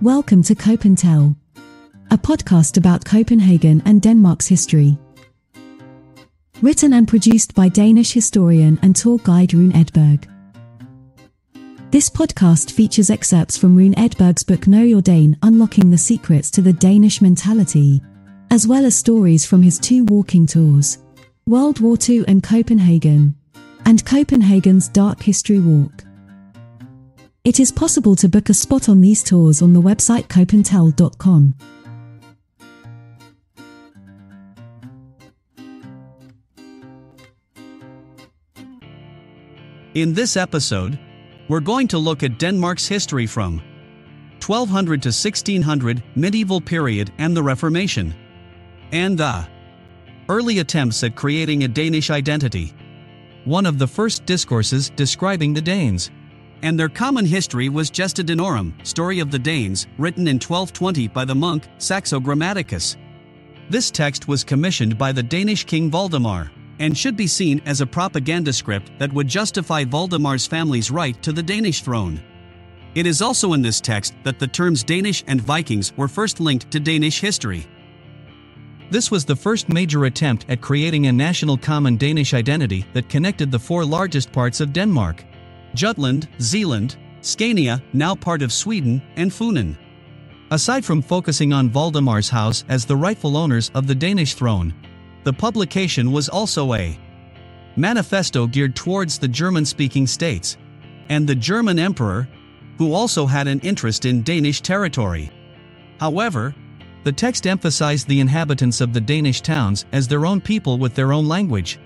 Welcome to Cope and Tell, a podcast about Copenhagen and Denmark's history. Written and produced by Danish historian and tour guide Rune Edberg. This podcast features excerpts from Rune Edberg's book Know Your Dane, Unlocking the Secrets to the Danish Mentality, as well as stories from his 2 walking tours, World War II and Copenhagen, and Copenhagen's Dark History Walk. It is possible to book a spot on these tours on the website copeandtell.com. In this episode, we're going to look at Denmark's history from 1200 to 1600 medieval period and the Reformation, and the early attempts at creating a Danish identity. One of the first discourses describing the Danes and their common history was Gesta Danorum, Story of the Danes, written in 1220 by the monk Saxo Grammaticus. This text was commissioned by the Danish King Valdemar, and should be seen as a propaganda script that would justify Valdemar's family's right to the Danish throne. It is also in this text that the terms Danish and Vikings were first linked to Danish history. This was the first major attempt at creating a national common Danish identity that connected the 4 largest parts of Denmark: Jutland, Zealand, Scania, now part of Sweden, and Funen. Aside from focusing on Valdemar's house as the rightful owners of the Danish throne, the publication was also a manifesto geared towards the German-speaking states and the German emperor, who also had an interest in Danish territory. However, the text emphasized the inhabitants of the Danish towns as their own people with their own language,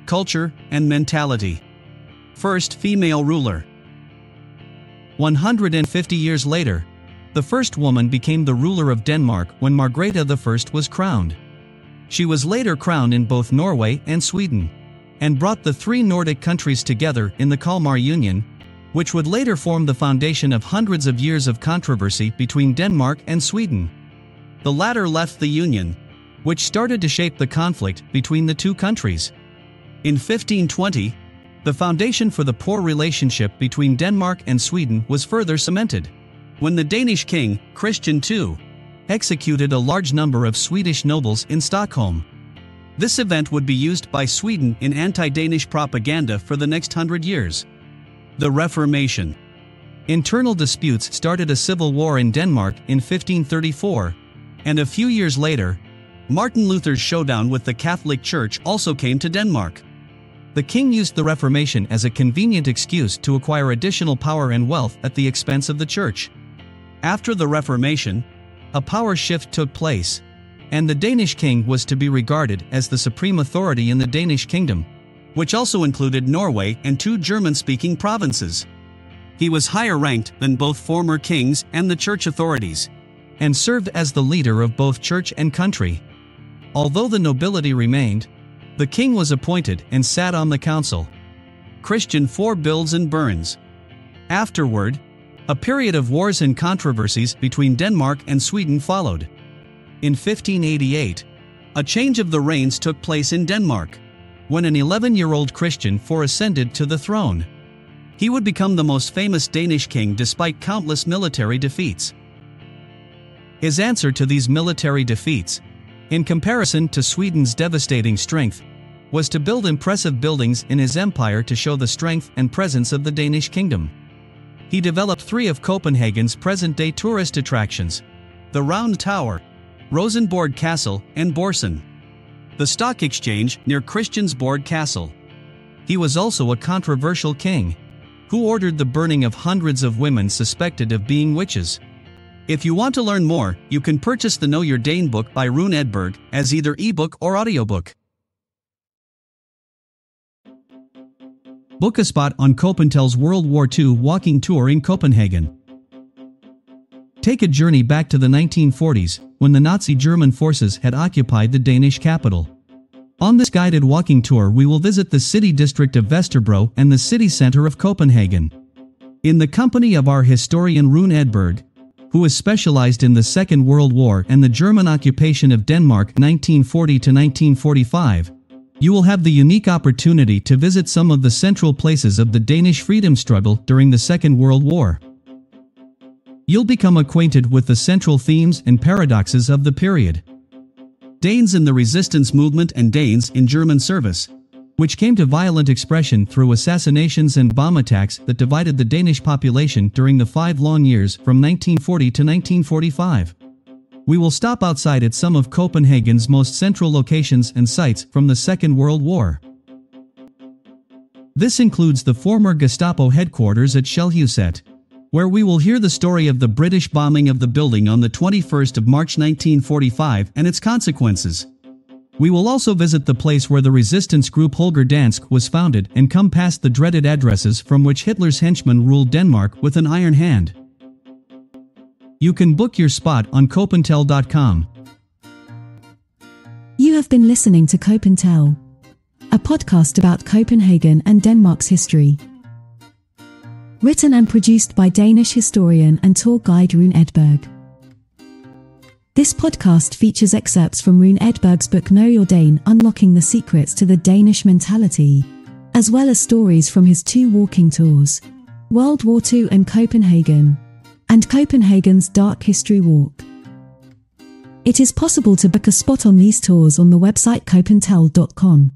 culture, and mentality. First female ruler. 150 years later, the first woman became the ruler of Denmark when Margretta I was crowned. She was later crowned in both Norway and Sweden, and brought the 3 Nordic countries together in the Kalmar Union, which would later form the foundation of hundreds of years of controversy between Denmark and Sweden. The latter left the union, which started to shape the conflict between the 2 countries. In 1520, the foundation for the poor relationship between Denmark and Sweden was further cemented, when the Danish king, Christian II, executed a large number of Swedish nobles in Stockholm. This event would be used by Sweden in anti-Danish propaganda for the next 100 years. The Reformation. Internal disputes started a civil war in Denmark in 1534, and a few years later, Martin Luther's showdown with the Catholic Church also came to Denmark. The king used the Reformation as a convenient excuse to acquire additional power and wealth at the expense of the church. After the Reformation, a power shift took place, and the Danish king was to be regarded as the supreme authority in the Danish kingdom, which also included Norway and 2 German-speaking provinces. He was higher ranked than both former kings and the church authorities, and served as the leader of both church and country. Although the nobility remained, the king was appointed and sat on the council. Christian IV builds and burns. Afterward, a period of wars and controversies between Denmark and Sweden followed. In 1588, a change of the reigns took place in Denmark, when an 11-year-old Christian IV ascended to the throne. He would become the most famous Danish king despite countless military defeats. His answer to these military defeats, in comparison to Sweden's devastating strength, was to build impressive buildings in his empire to show the strength and presence of the Danish kingdom. He developed 3 of Copenhagen's present-day tourist attractions: the Round Tower, Rosenborg Castle, and Borsen, the stock exchange near Christiansborg Castle. He was also a controversial king, who ordered the burning of hundreds of women suspected of being witches. If you want to learn more, you can purchase the Know Your Dane book by Rune Edberg as either ebook or audiobook. Book a spot on Cope and Tell's World War II walking tour in Copenhagen. Take a journey back to the 1940s, when the Nazi German forces had occupied the Danish capital. On this guided walking tour we will visit the city district of Vesterbro and the city center of Copenhagen. In the company of our historian Rune Edberg, who is specialized in the Second World War and the German occupation of Denmark 1940 to 1945, you will have the unique opportunity to visit some of the central places of the Danish freedom struggle during the Second World War. You'll become acquainted with the central themes and paradoxes of the period. Danes in the resistance movement and Danes in German service, which came to violent expression through assassinations and bomb attacks that divided the Danish population during the 5 long years from 1940 to 1945. We will stop outside at some of Copenhagen's most central locations and sites from the Second World War. This includes the former Gestapo headquarters at Shellhuset, where we will hear the story of the British bombing of the building on the 21st of March 1945 and its consequences. We will also visit the place where the resistance group Holger Dansk was founded and come past the dreaded addresses from which Hitler's henchmen ruled Denmark with an iron hand. You can book your spot on copentel.com. You have been listening to Copentel, a podcast about Copenhagen and Denmark's history. Written and produced by Danish historian and tour guide Rune Edberg. This podcast features excerpts from Rune Edberg's book Know Your Dane: Unlocking the Secrets to the Danish Mentality, as well as stories from his 2 walking tours, World War II and Copenhagen, and Copenhagen's Dark History Walk. It is possible to book a spot on these tours on the website copentel.com.